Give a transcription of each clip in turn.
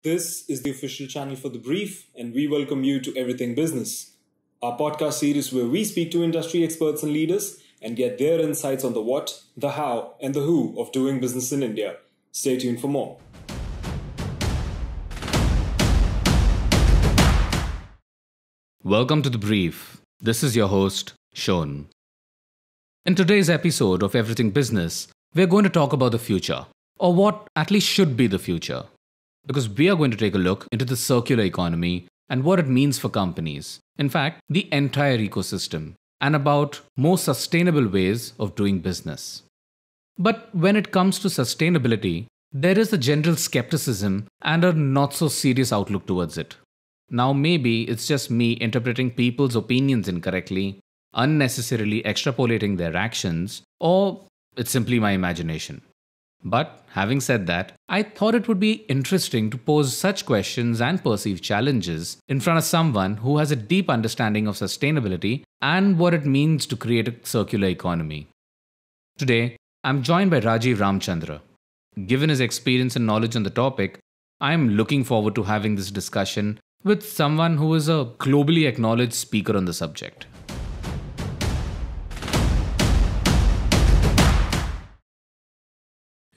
This is the official channel for The Brief, and we welcome you to Everything Business, our podcast series where we speak to industry experts and leaders and get their insights on the what, the how, and the who of doing business in India. Stay tuned for more. Welcome to The Brief. This is your host, Sean. In today's episode of Everything Business, we're going to talk about the future, or what at least should be the future, because we are going to take a look into the circular economy and what it means for companies, in fact, the entire ecosystem, and about more sustainable ways of doing business. But when it comes to sustainability, there is a general skepticism and a not so serious outlook towards it. Now, maybe it's just me interpreting people's opinions incorrectly, unnecessarily extrapolating their actions, or it's simply my imagination. But having said that, I thought it would be interesting to pose such questions and perceived challenges in front of someone who has a deep understanding of sustainability and what it means to create a circular economy. Today, I'm joined by Rajiv Ramchandra. Given his experience and knowledge on the topic, I am looking forward to having this discussion with someone who is a globally acknowledged speaker on the subject.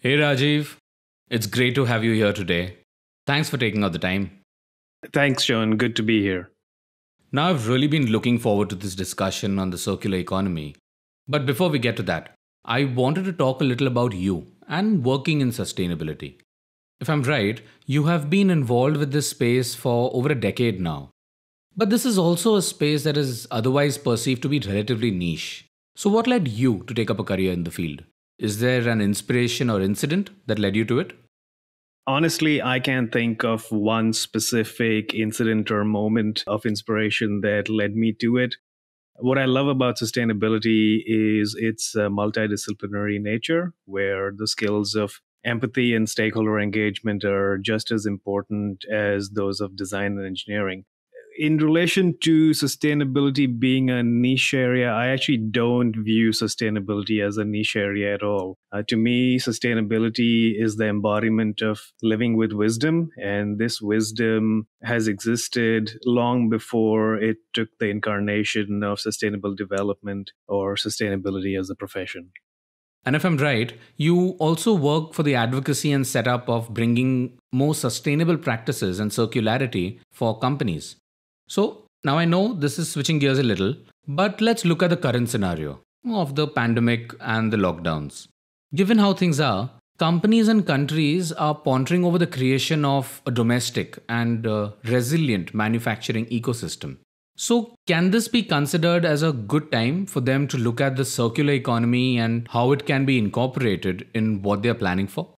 Hey Rajiv, it's great to have you here today. Thanks for taking out the time. Thanks, Sean. Good to be here. Now, I've really been looking forward to this discussion on the circular economy. But before we get to that, I wanted to talk a little about you and working in sustainability. If I'm right, you have been involved with this space for over a decade now. But this is also a space that is otherwise perceived to be relatively niche. So what led you to take up a career in the field? Is there an inspiration or incident that led you to it? Honestly, I can't think of one specific incident or moment of inspiration that led me to it. What I love about sustainability is its multidisciplinary nature, where the skills of empathy and stakeholder engagement are just as important as those of design and engineering. In relation to sustainability being a niche area, I actually don't view sustainability as a niche area at all. To me, sustainability is the embodiment of living with wisdom, and this wisdom has existed long before it took the incarnation of sustainable development or sustainability as a profession. And if I'm right, you also work for the advocacy and setup of bringing more sustainable practices and circularity for companies. So now I know this is switching gears a little, but let's look at the current scenario of the pandemic and the lockdowns. Given how things are, companies and countries are pondering over the creation of a domestic and resilient manufacturing ecosystem. So can this be considered as a good time for them to look at the circular economy and how it can be incorporated in what they're planning for?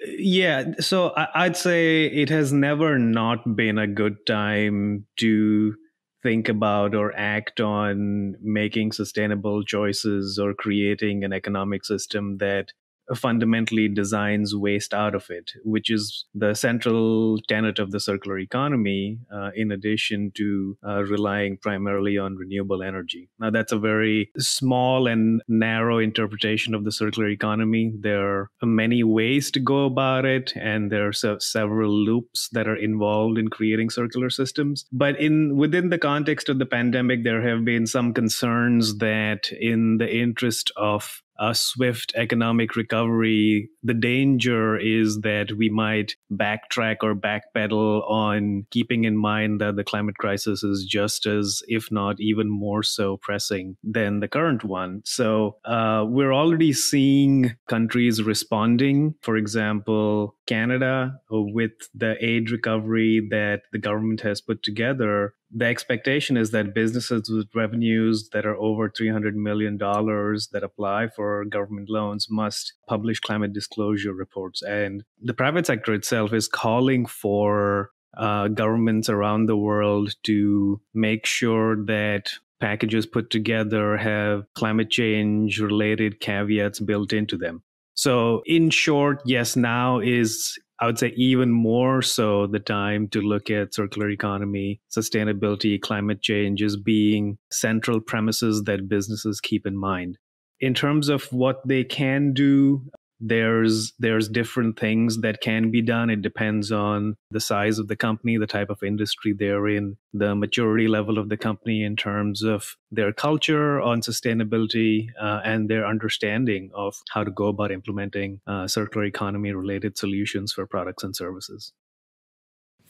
Yeah, so I'd say it has never not been a good time to think about or act on making sustainable choices or creating an economic system that fundamentally designs waste out of it, which is the central tenet of the circular economy, in addition to relying primarily on renewable energy. Now, that's a very small and narrow interpretation of the circular economy. There are many ways to go about it, and there are several loops that are involved in creating circular systems. But within the context of the pandemic, there have been some concerns that in the interest of a swift economic recovery, the danger is that we might backtrack or backpedal on keeping in mind that the climate crisis is just as, if not even more so, pressing than the current one. So we're already seeing countries responding. For example, Canada, with the aid recovery that the government has put together, the expectation is that businesses with revenues that are over $300 million that apply for government loans must publish climate disclosure reports. And the private sector itself is calling for governments around the world to make sure that packages put together have climate change related caveats built into them. So in short, yes, now is, I would say, even more so the time to look at circular economy, sustainability, climate change as being central premises that businesses keep in mind. In terms of what they can do, there's different things that can be done. It depends on the size of the company, the type of industry they're in, the maturity level of the company in terms of their culture on sustainability, and their understanding of how to go about implementing circular economy related solutions for products and services.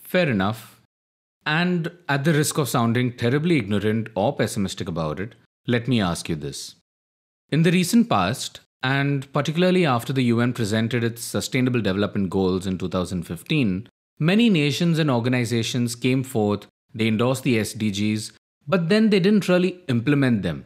Fair enough. And at the risk of sounding terribly ignorant or pessimistic about it, let me ask you this. In the recent past, and particularly after the UN presented its Sustainable Development Goals in 2015, many nations and organizations came forth, they endorsed the SDGs, but then they didn't really implement them.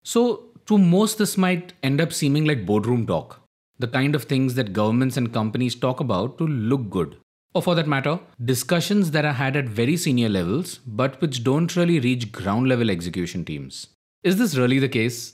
So, to most, this might end up seeming like boardroom talk, the kind of things that governments and companies talk about to look good. Or for that matter, discussions that are had at very senior levels, but which don't really reach ground level execution teams. Is this really the case?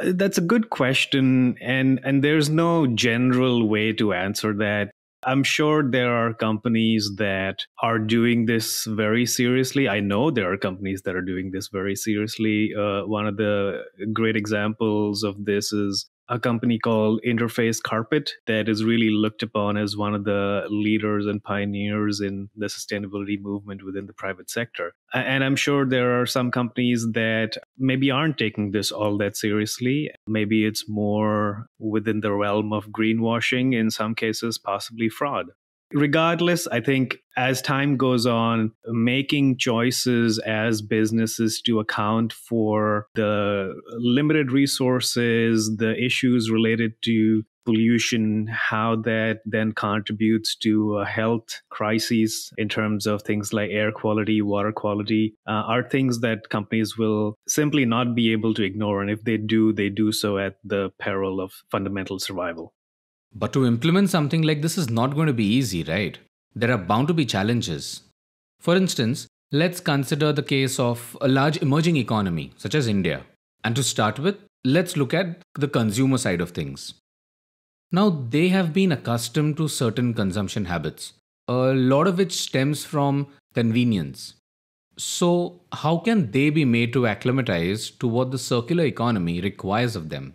That's a good question, and there's no general way to answer that. I'm sure there are companies that are doing this very seriously. I know there are companies that are doing this very seriously. One of the great examples of this is a company called Interface Carpet that is really looked upon as one of the leaders and pioneers in the sustainability movement within the private sector. And I'm sure there are some companies that maybe aren't taking this all that seriously. Maybe it's more within the realm of greenwashing, in some cases, possibly fraud. Regardless, I think as time goes on, making choices as businesses to account for the limited resources, the issues related to pollution, how that then contributes to health crises in terms of things like air quality, water quality, are things that companies will simply not be able to ignore. And if they do so at the peril of fundamental survival. But to implement something like this is not going to be easy, right? There are bound to be challenges. For instance, let's consider the case of a large emerging economy, such as India. And to start with, let's look at the consumer side of things. Now, they have been accustomed to certain consumption habits, a lot of which stems from convenience. So, how can they be made to acclimatize to what the circular economy requires of them?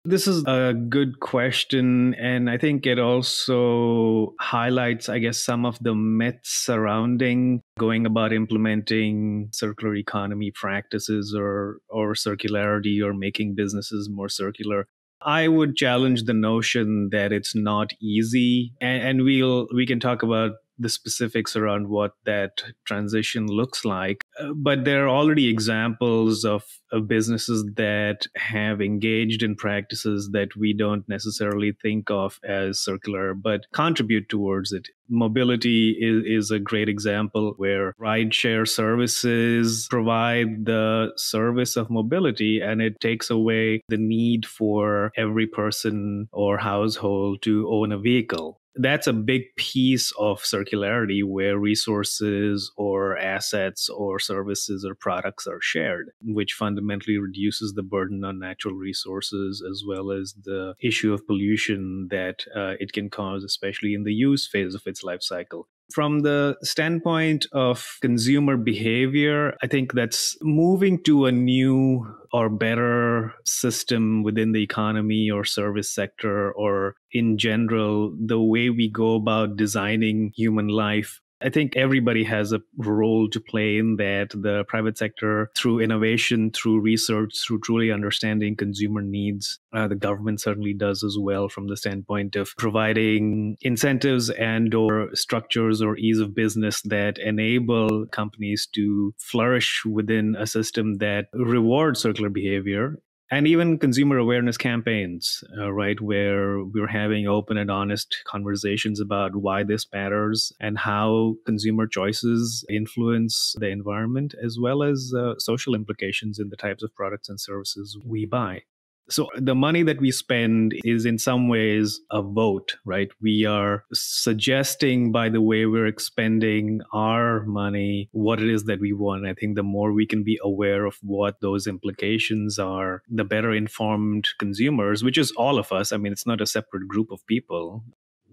This is a good question, and I think it also highlights, I guess, some of the myths surrounding going about implementing circular economy practices or circularity or making businesses more circular. I would challenge the notion that it's not easy, and we can talk about the specifics around what that transition looks like. But there are already examples of businesses that have engaged in practices that we don't necessarily think of as circular, but contribute towards it. Mobility is a great example where rideshare services provide the service of mobility, and it takes away the need for every person or household to own a vehicle. That's a big piece of circularity where resources or assets or services or products are shared, which fundamentally reduces the burden on natural resources as well as the issue of pollution that it can cause, especially in the use phase of its life cycle. From the standpoint of consumer behavior, I think that's moving to a new or better system within the economy or service sector, or in general, the way we go about designing human life. I think everybody has a role to play in that. The private sector, through innovation, through research, through truly understanding consumer needs. The government certainly does as well from the standpoint of providing incentives and or structures or ease of business that enable companies to flourish within a system that rewards circular behavior. And even consumer awareness campaigns, right, where we're having open and honest conversations about why this matters and how consumer choices influence the environment, as well as social implications in the types of products and services we buy. So the money that we spend is in some ways a vote, right? We are suggesting by the way we're expending our money what it is that we want. I think the more we can be aware of what those implications are, the better informed consumers, which is all of us. I mean, it's not a separate group of people.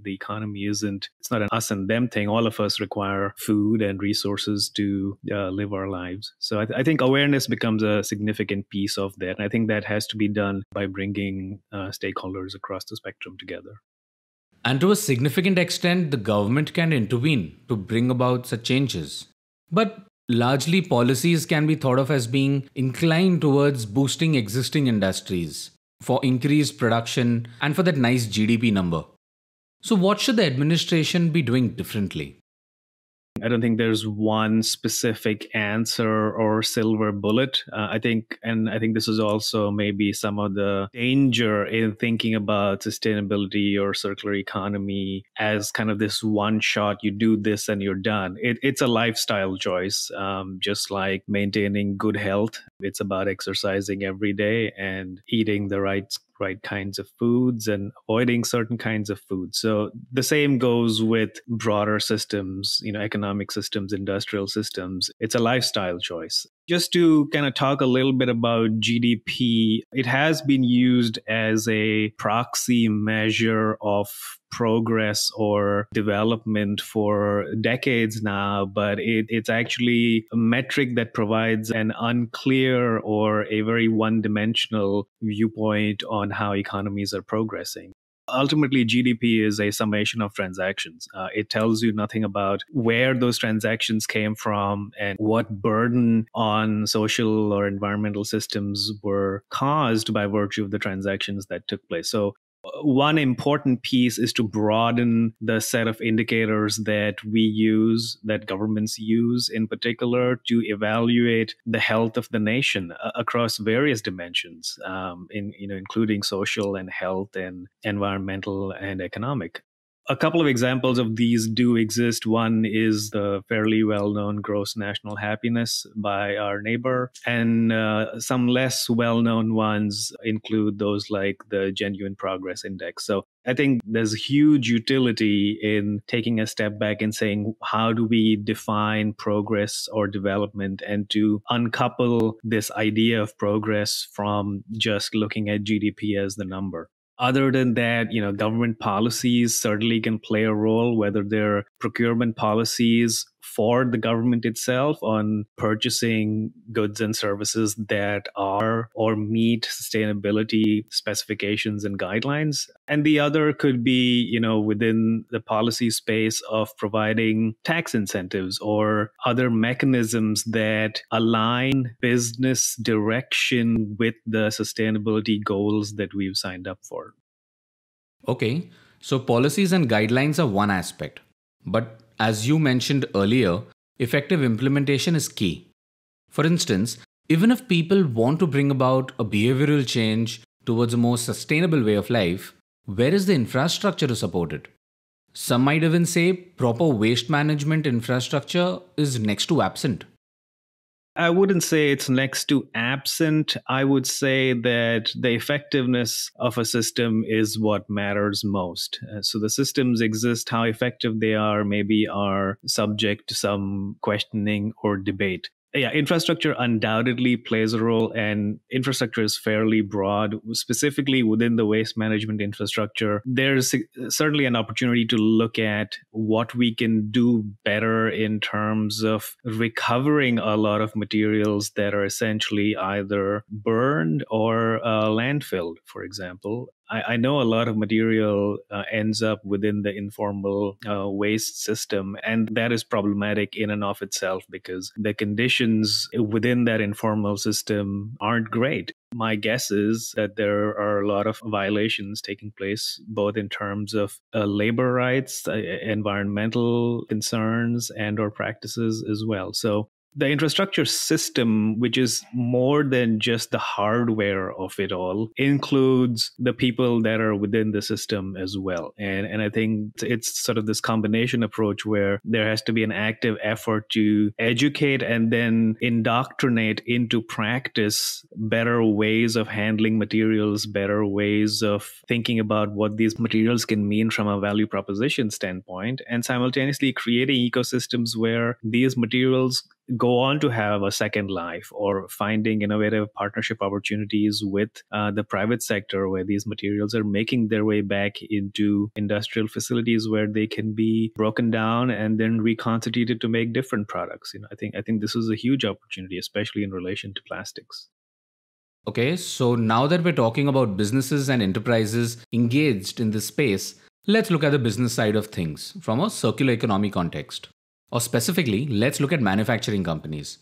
The economy it's not an us and them thing. All of us require food and resources to live our lives. So I think awareness becomes a significant piece of that. And I think that has to be done by bringing stakeholders across the spectrum together. And to a significant extent, the government can intervene to bring about such changes. But largely, policies can be thought of as being inclined towards boosting existing industries for increased production and for that nice GDP number. So, what should the administration be doing differently? I don't think there's one specific answer or silver bullet. I think this is also maybe some of the danger in thinking about sustainability or circular economy as kind of this one shot, you do this and you're done. It's a lifestyle choice, just like maintaining good health. It's about exercising every day and eating the right kinds of foods and avoiding certain kinds of foods. So the same goes with broader systems, economic systems, industrial systems. It's a lifestyle choice. Just to kind of talk a little bit about GDP, it has been used as a proxy measure of progress or development for decades now, but it's actually a metric that provides an unclear or a very one-dimensional viewpoint on how economies are progressing. Ultimately, GDP is a summation of transactions. It tells you nothing about where those transactions came from and what burden on social or environmental systems were caused by virtue of the transactions that took place. So one important piece is to broaden the set of indicators that we use, that governments use in particular, to evaluate the health of the nation across various dimensions, including social and health and environmental and economic. A couple of examples of these do exist. One is the fairly well-known gross national happiness by our neighbor, and some less well-known ones include those like the Genuine Progress Index. So I think there's huge utility in taking a step back and saying, how do we define progress or development, and to uncouple this idea of progress from just looking at GDP as the number. Other than that, government policies certainly can play a role, whether they're procurement policies for the government itself on purchasing goods and services that are or meet sustainability specifications and guidelines. And the other could be, within the policy space of providing tax incentives or other mechanisms that align business direction with the sustainability goals that we've signed up for. Okay, so policies and guidelines are one aspect. But as you mentioned earlier, effective implementation is key. For instance, even if people want to bring about a behavioral change towards a more sustainable way of life, where is the infrastructure to support it? Some might even say proper waste management infrastructure is next to absent. I wouldn't say it's next to absent. I would say that the effectiveness of a system is what matters most. So the systems exist, how effective they are maybe are subject to some questioning or debate. Yeah, infrastructure undoubtedly plays a role, and infrastructure is fairly broad. Specifically within the waste management infrastructure, there's certainly an opportunity to look at what we can do better in terms of recovering a lot of materials that are essentially either burned or landfilled, for example. I know a lot of material ends up within the informal waste system, and that is problematic in and of itself because the conditions within that informal system aren't great. My guess is that there are a lot of violations taking place, both in terms of labor rights, environmental concerns, and or practices as well. So the infrastructure system, which is more than just the hardware of it all, includes the people that are within the system as well. And I think it's sort of this combination approach where there has to be an active effort to educate and then indoctrinate into practice better ways of handling materials, better ways of thinking about what these materials can mean from a value proposition standpoint, and simultaneously creating ecosystems where these materials go on to have a second life, or finding innovative partnership opportunities with the private sector where these materials are making their way back into industrial facilities where they can be broken down and then reconstituted to make different products. I think this is a huge opportunity, especially in relation to plastics. Okay, so now that we're talking about businesses and enterprises engaged in this space, let's look at the business side of things from a circular economy context. Or specifically, let's look at manufacturing companies.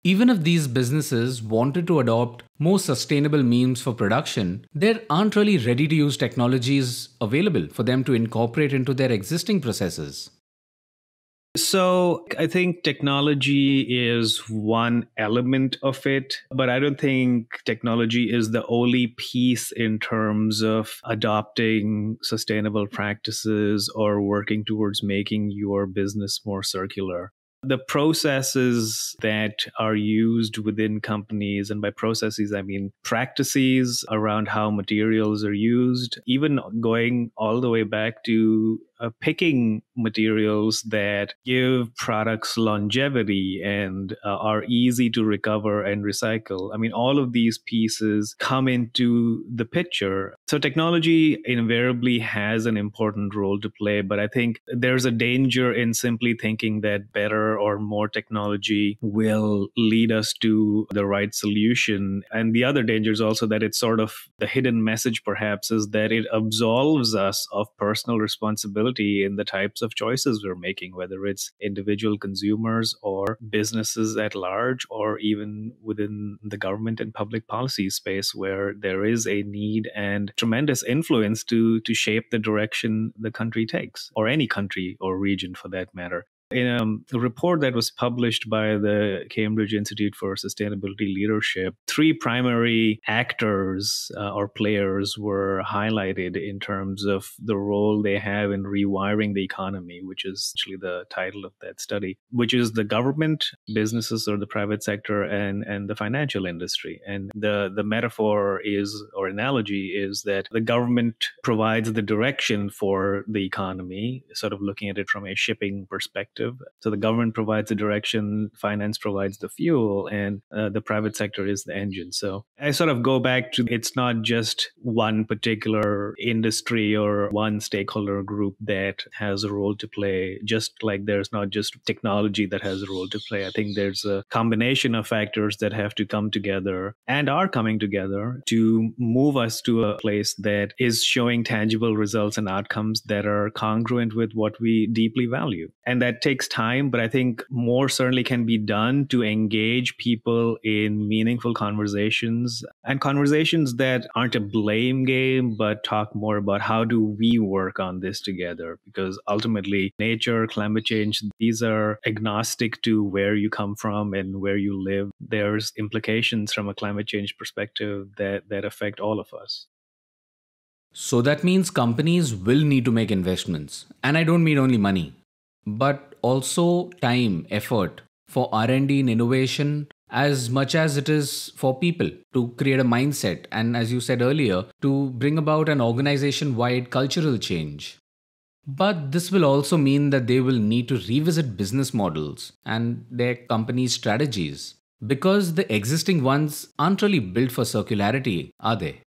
Even if these businesses wanted to adopt more sustainable means for production, there aren't really ready to use technologies available for them to incorporate into their existing processes. So I think technology is one element of it, but I don't think technology is the only piece in terms of adopting sustainable practices or working towards making your business more circular. The processes that are used within companies, and by processes, I mean practices around how materials are used, even going all the way back to picking materials that give products longevity and are easy to recover and recycle. I mean, all of these pieces come into the picture. So technology invariably has an important role to play, but I think there's a danger in simply thinking that better or more technology will lead us to the right solution. And the other danger is also that it's sort of the hidden message, perhaps, is that it absolves us of personal responsibility in the types of choices we're making, whether it's individual consumers or businesses at large, or even within the government and public policy space, where there is a need and tremendous influence to shape the direction the country takes, or any country or region for that matter. In a report that was published by the Cambridge Institute for Sustainability Leadership, three primary actors or players were highlighted in terms of the role they have in rewiring the economy, which is actually the title of that study, which is the government, businesses or the private sector, and the financial industry. And the metaphor is, or analogy is, that the government provides the direction for the economy, sort of looking at it from a shipping perspective. So the government provides the direction, finance provides the fuel, and the private sector is the engine. So I sort of go back to, it's not just one particular industry or one stakeholder group that has a role to play, just like there's not just technology that has a role to play. I think there's a combination of factors that have to come together and are coming together to move us to a place that is showing tangible results and outcomes that are congruent with what we deeply value. And that takes time, but I think more certainly can be done to engage people in meaningful conversations, and conversations that aren't a blame game, but talk more about how do we work on this together? Because ultimately, nature, climate change, these are agnostic to where you come from and where you live. There's implications from a climate change perspective that affect all of us. So that means companies will need to make investments. And I don't mean only money, but also time, effort for R&D and innovation, as much as it is for people to create a mindset, and as you said earlier, to bring about an organization-wide cultural change. But this will also mean that they will need to revisit business models and their company strategies, because the existing ones aren't really built for circularity, are they?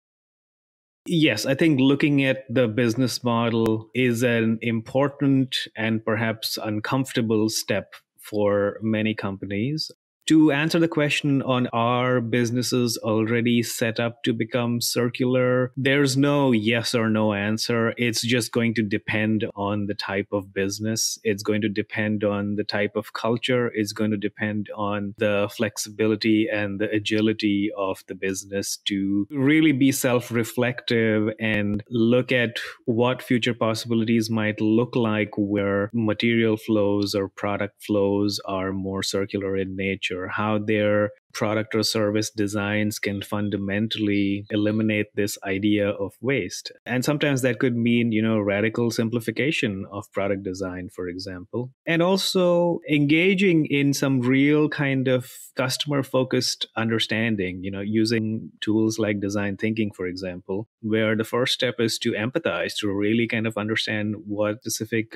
Yes, I think looking at the business model is an important and perhaps uncomfortable step for many companies. To answer the question on are businesses already set up to become circular, there's no yes or no answer. It's just going to depend on the type of business. It's going to depend on the type of culture. It's going to depend on the flexibility and the agility of the business to really be self-reflective and look at what future possibilities might look like where material flows or product flows are more circular in nature, how their product or service designs can fundamentally eliminate this idea of waste. And sometimes that could mean, radical simplification of product design, for example. And also engaging in some real kind of customer-focused understanding, using tools like design thinking, for example, where the first step is to empathize, to really kind of understand what specific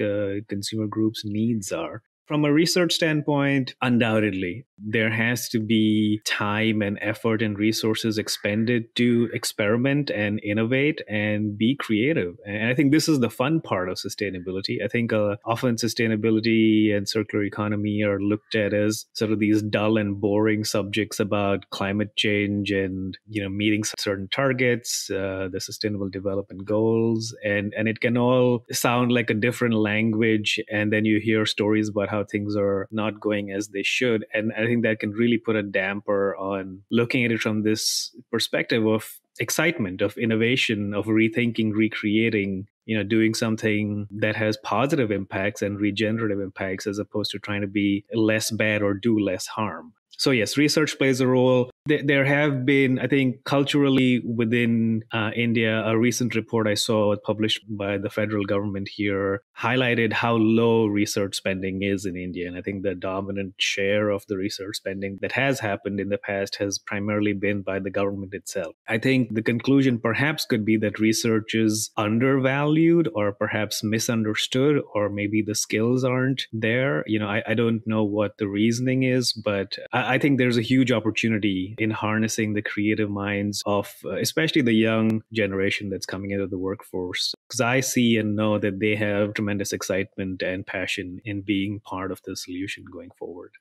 consumer groups' needs are. From a research standpoint, undoubtedly, there has to be time and effort and resources expended to experiment and innovate and be creative. And I think this is the fun part of sustainability. I think often sustainability and circular economy are looked at as sort of these dull and boring subjects about climate change and meeting certain targets, the Sustainable Development Goals, and it can all sound like a different language. And then you hear stories about how things are not going as they should. And I think that can really put a damper on looking at it from this perspective of excitement, of innovation, of rethinking, recreating, doing something that has positive impacts and regenerative impacts as opposed to trying to be less bad or do less harm. So yes, research plays a role. There have been, I think, culturally within India, a recent report I saw published by the federal government here highlighted how low research spending is in India. And I think the dominant share of the research spending that has happened in the past has primarily been by the government itself. I think the conclusion perhaps could be that research is undervalued or perhaps misunderstood, or maybe the skills aren't there. I don't know what the reasoning is, but I think there's a huge opportunity in harnessing the creative minds of especially the young generation that's coming into the workforce. Because I see and know that they have tremendous excitement and passion in being part of the solution going forward.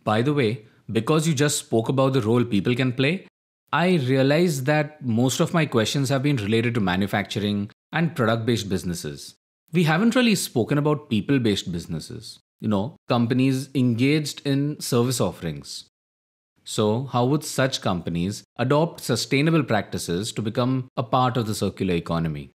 By the way, because you just spoke about the role people can play, I realized that most of my questions have been related to manufacturing and product-based businesses. We haven't really spoken about people-based businesses. Companies engaged in service offerings. So, how would such companies adopt sustainable practices to become a part of the circular economy?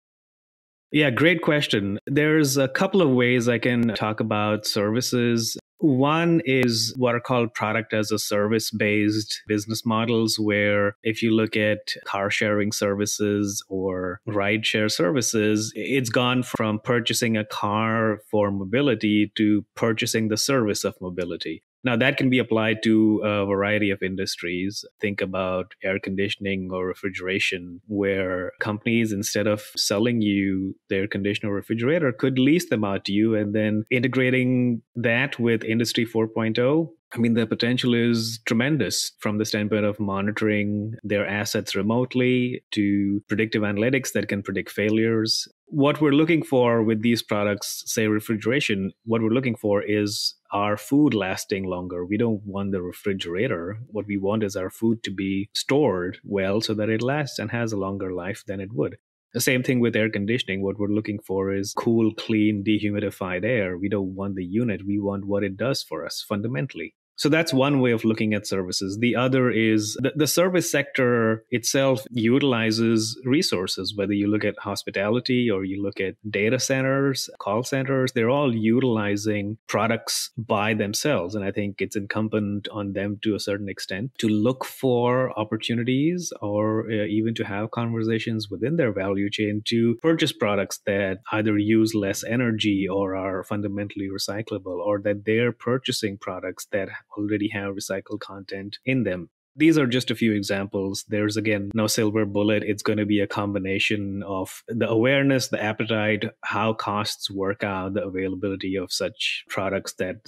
Yeah, great question. There's a couple of ways I can talk about services. One is what are called product as a service based business models, where if you look at car sharing services or ride share services, it's gone from purchasing a car for mobility to purchasing the service of mobility. Now, that can be applied to a variety of industries. Think about air conditioning or refrigeration, where companies, instead of selling you their conditioner or refrigerator, could lease them out to you, and then integrating that with Industry 4.0. I mean, the potential is tremendous from the standpoint of monitoring their assets remotely to predictive analytics that can predict failures. What we're looking for with these products, say refrigeration, what we're looking for is our food lasting longer. We don't want the refrigerator. What we want is our food to be stored well so that it lasts and has a longer life than it would. The same thing with air conditioning. What we're looking for is cool, clean, dehumidified air. We don't want the unit. We want what it does for us fundamentally. So that's one way of looking at services. The other is the service sector itself utilizes resources, whether you look at hospitality or you look at data centers, call centers, they're all utilizing products by themselves. And I think it's incumbent on them to a certain extent to look for opportunities or even to have conversations within their value chain to purchase products that either use less energy or are fundamentally recyclable, or that they're purchasing products that already have recycled content in them. These are just a few examples. There's, again, no silver bullet. It's going to be a combination of the awareness, the appetite, how costs work out, the availability of such products that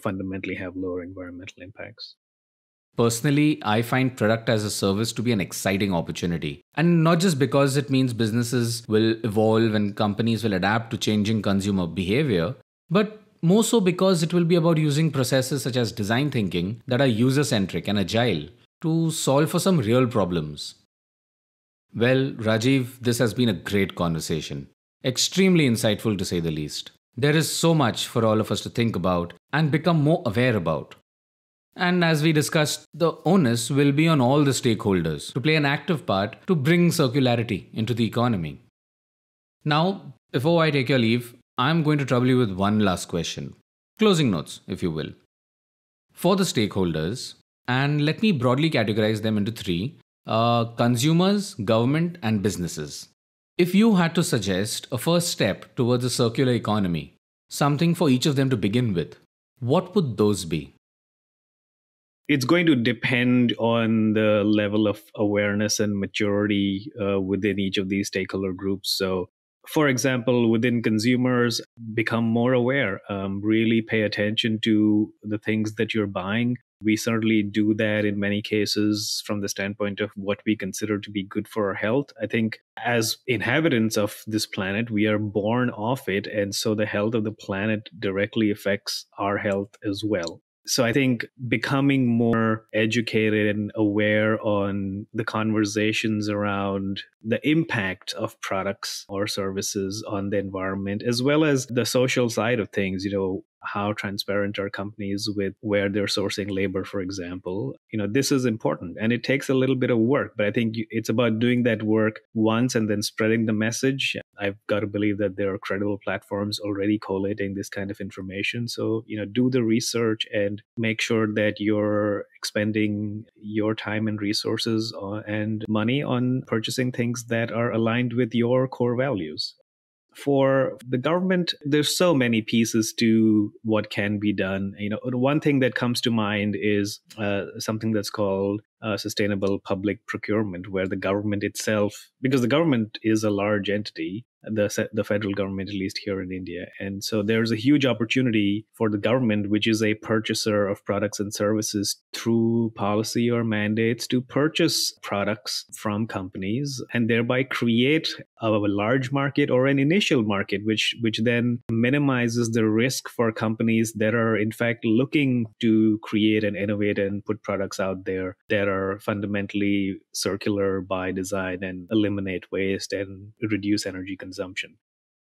fundamentally have lower environmental impacts. Personally, I find product as a service to be an exciting opportunity. And not just because it means businesses will evolve and companies will adapt to changing consumer behavior, but more so because it will be about using processes such as design thinking that are user-centric and agile to solve for some real problems. Well, Rajiv, this has been a great conversation. Extremely insightful to say the least. There is so much for all of us to think about and become more aware about. And as we discussed, the onus will be on all the stakeholders to play an active part to bring circularity into the economy. Now, before I take your leave, I'm going to trouble you with one last question. Closing notes, if you will. For the stakeholders, and let me broadly categorize them into three: consumers, government, and businesses. If you had to suggest a first step towards a circular economy, something for each of them to begin with, what would those be? It's going to depend on the level of awareness and maturity within each of these stakeholder groups. So for example, within consumers, become more aware, really pay attention to the things that you're buying. We certainly do that in many cases from the standpoint of what we consider to be good for our health. I think as inhabitants of this planet, we are born off it. And so the health of the planet directly affects our health as well. So I think becoming more educated and aware on the conversations around the impact of products or services on the environment, as well as the social side of things, how transparent are companies with where they're sourcing labor, for example. This is important and it takes a little bit of work, but I think it's about doing that work once and then spreading the message. I've got to believe that there are credible platforms already collating this kind of information. So, do the research and make sure that you're expending your time and resources and money on purchasing things that are aligned with your core values. For the government, there's so many pieces to what can be done. One thing that comes to mind is something that's called sustainable public procurement, where the government itself, because the government is a large entity, the federal government, at least here in India. And so there's a huge opportunity for the government, which is a purchaser of products and services, through policy or mandates to purchase products from companies and thereby create a large market or an initial market, which then minimizes the risk for companies that are in fact looking to create and innovate and put products out there that are fundamentally circular by design and eliminate waste and reduce energy consumption.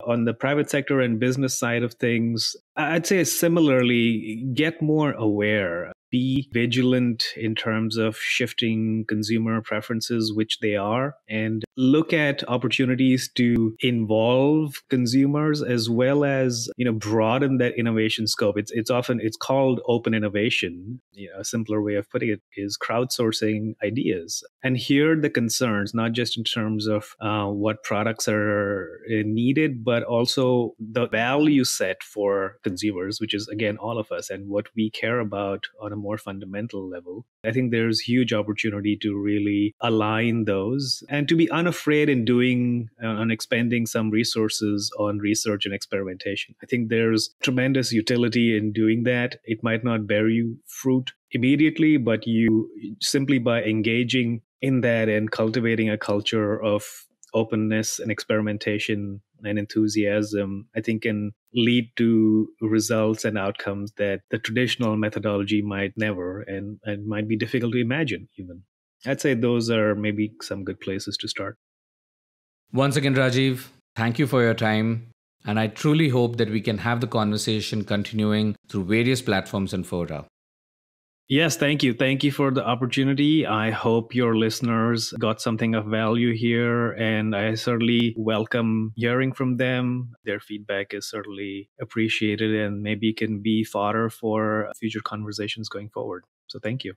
On the private sector and business side of things, I'd say similarly, get more aware. Be vigilant in terms of shifting consumer preferences, which they are, and look at opportunities to involve consumers as well as, broaden that innovation scope. It's called open innovation. A simpler way of putting it is crowdsourcing ideas and hear the concerns, not just in terms of what products are needed, but also the value set for consumers, which is again all of us, and what we care about on a more fundamental level. I think there's huge opportunity to really align those and to be unafraid in doing and expending some resources on research and experimentation. I think there's tremendous utility in doing that. It might not bear you fruit immediately, but you simply by engaging in that and cultivating a culture of openness and experimentation and enthusiasm, I think can lead to results and outcomes that the traditional methodology might never and might be difficult to imagine even. I'd say those are maybe some good places to start. Once again, Rajiv, thank you for your time. And I truly hope that we can have the conversation continuing through various platforms and fora. Yes, thank you. Thank you for the opportunity. I hope your listeners got something of value here, and I certainly welcome hearing from them. Their feedback is certainly appreciated and maybe can be fodder for future conversations going forward. So thank you.